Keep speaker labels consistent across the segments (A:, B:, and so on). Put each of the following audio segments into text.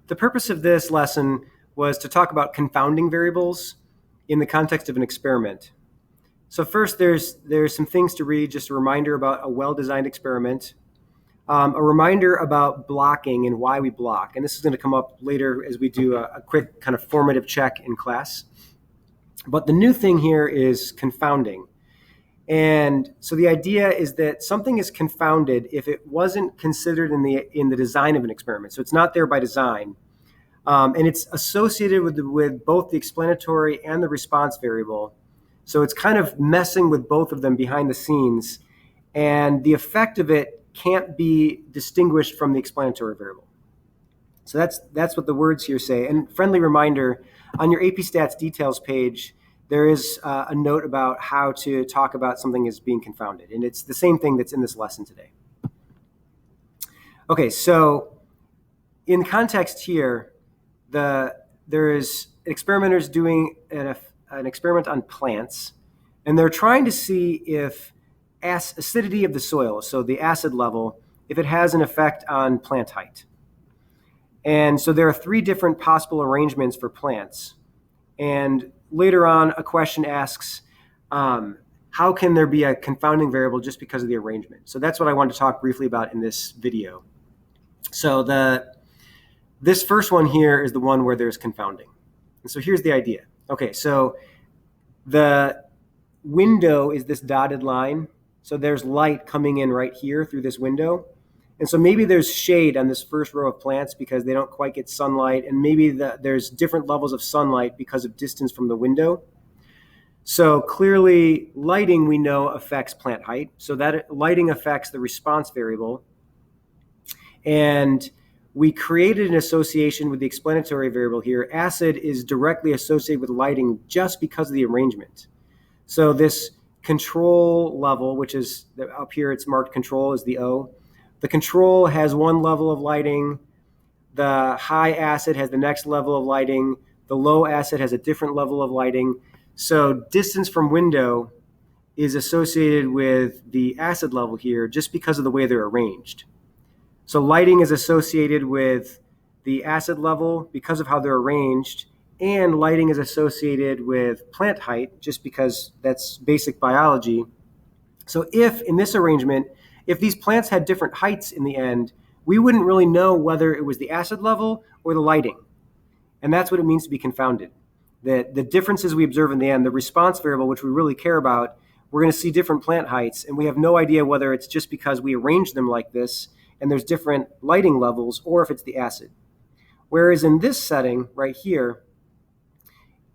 A: The purpose of this lesson was to talk about confounding variables in the context of an experiment. So first, there's some things to read, just a reminder about a well-designed experiment, a reminder about blocking and why we block. And this is going to come up later as we do a quick kind of formative check in class. But the new thing here is confounding. And so the idea is that something is confounded if it wasn't considered in the design of an experiment. So it's not there by design. And it's associated with both the explanatory and the response variable. So it's kind of messing with both of them behind the scenes. And the effect of it can't be distinguished from the explanatory variable. So that's what the words here say. And friendly reminder, on your AP Stats details page, there is a note about how to talk about something as being confounded. And it's the same thing that's in this lesson today. Okay, so in context here, there is experimenters doing an experiment on plants, and they're trying to see if acidity of the soil, so the acid level, if it has an effect on plant height. And so there are 3 different possible arrangements for plants. And later on, a question asks, how can there be a confounding variable just because of the arrangement? So that's what I want to talk briefly about in this video. So this first one here is the one where there's confounding. And so here's the idea. Okay, so the window is this dotted line. So there's light coming in right here through this window. And so maybe there's shade on this first row of plants because they don't quite get sunlight. And maybe there's different levels of sunlight because of distance from the window. So clearly, lighting, we know, affects plant height. So that lighting affects the response variable. And we created an association with the explanatory variable here. Acid is directly associated with lighting just because of the arrangement. So this control level, which is up here, it's marked control is the O. The control has one level of lighting. The high acid has the next level of lighting. The low acid has a different level of lighting. So distance from window is associated with the acid level here just because of the way they're arranged. So lighting is associated with the acid level because of how they're arranged, and lighting is associated with plant height just because that's basic biology. So if in this arrangement, if these plants had different heights in the end, we wouldn't really know whether it was the acid level or the lighting. And that's what it means to be confounded. That the differences we observe in the end, the response variable, which we really care about, we're going to see different plant heights, and we have no idea whether it's just because we arrange them like this and there's different lighting levels, or if it's the acid. Whereas in this setting right here,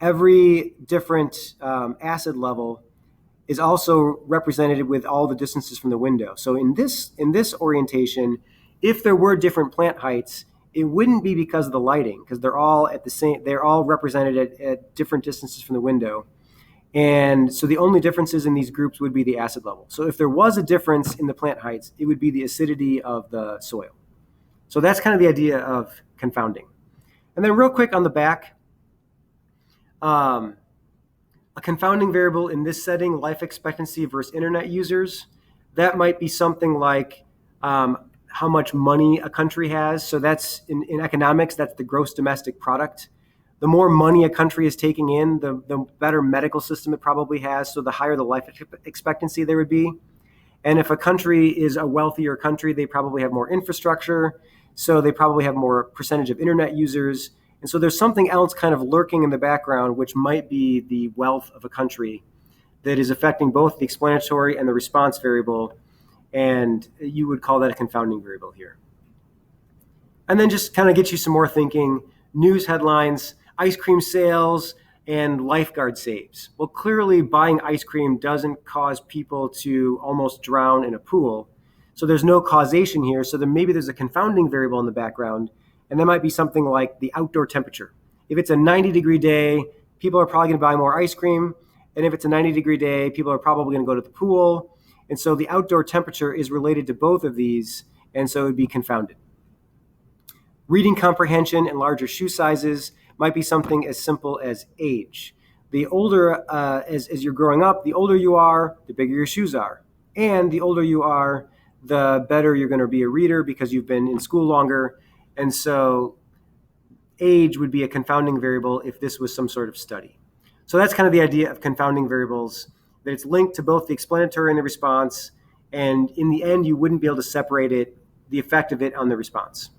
A: every different acid level is also represented with all the distances from the window. So in this orientation, if there were different plant heights, it wouldn't be because of the lighting, because they're all represented at different distances from the window. And so the only differences in these groups would be the acid level. So if there was a difference in the plant heights, it would be the acidity of the soil. So that's kind of the idea of confounding. And then real quick on the back, a confounding variable in this setting, life expectancy versus internet users, that might be something like how much money a country has. So that's in economics, that's the gross domestic product. The more money a country is taking in, the better medical system it probably has, so the higher the life expectancy there would be. And if a country is a wealthier country, they probably have more infrastructure, so they probably have more percentage of internet users. And so there's something else kind of lurking in the background, which might be the wealth of a country that is affecting both the explanatory and the response variable, and you would call that a confounding variable here. And then just kind of get you some more thinking, news headlines, ice cream sales, and lifeguard saves. Well, clearly buying ice cream doesn't cause people to almost drown in a pool. So there's no causation here. So then maybe there's a confounding variable in the background, and that might be something like the outdoor temperature. If it's a 90-degree day, people are probably going to buy more ice cream. And if it's a 90-degree day, people are probably going to go to the pool. And so the outdoor temperature is related to both of these, and so it would be confounded. Reading comprehension and larger shoe sizes might be something as simple as age. The older, as you're growing up, the older you are, the bigger your shoes are. And the older you are, the better you're going to be a reader because you've been in school longer. And so age would be a confounding variable if this was some sort of study. So that's kind of the idea of confounding variables, that it's linked to both the explanatory and the response, and in the end, you wouldn't be able to separate it, the effect of it on the response.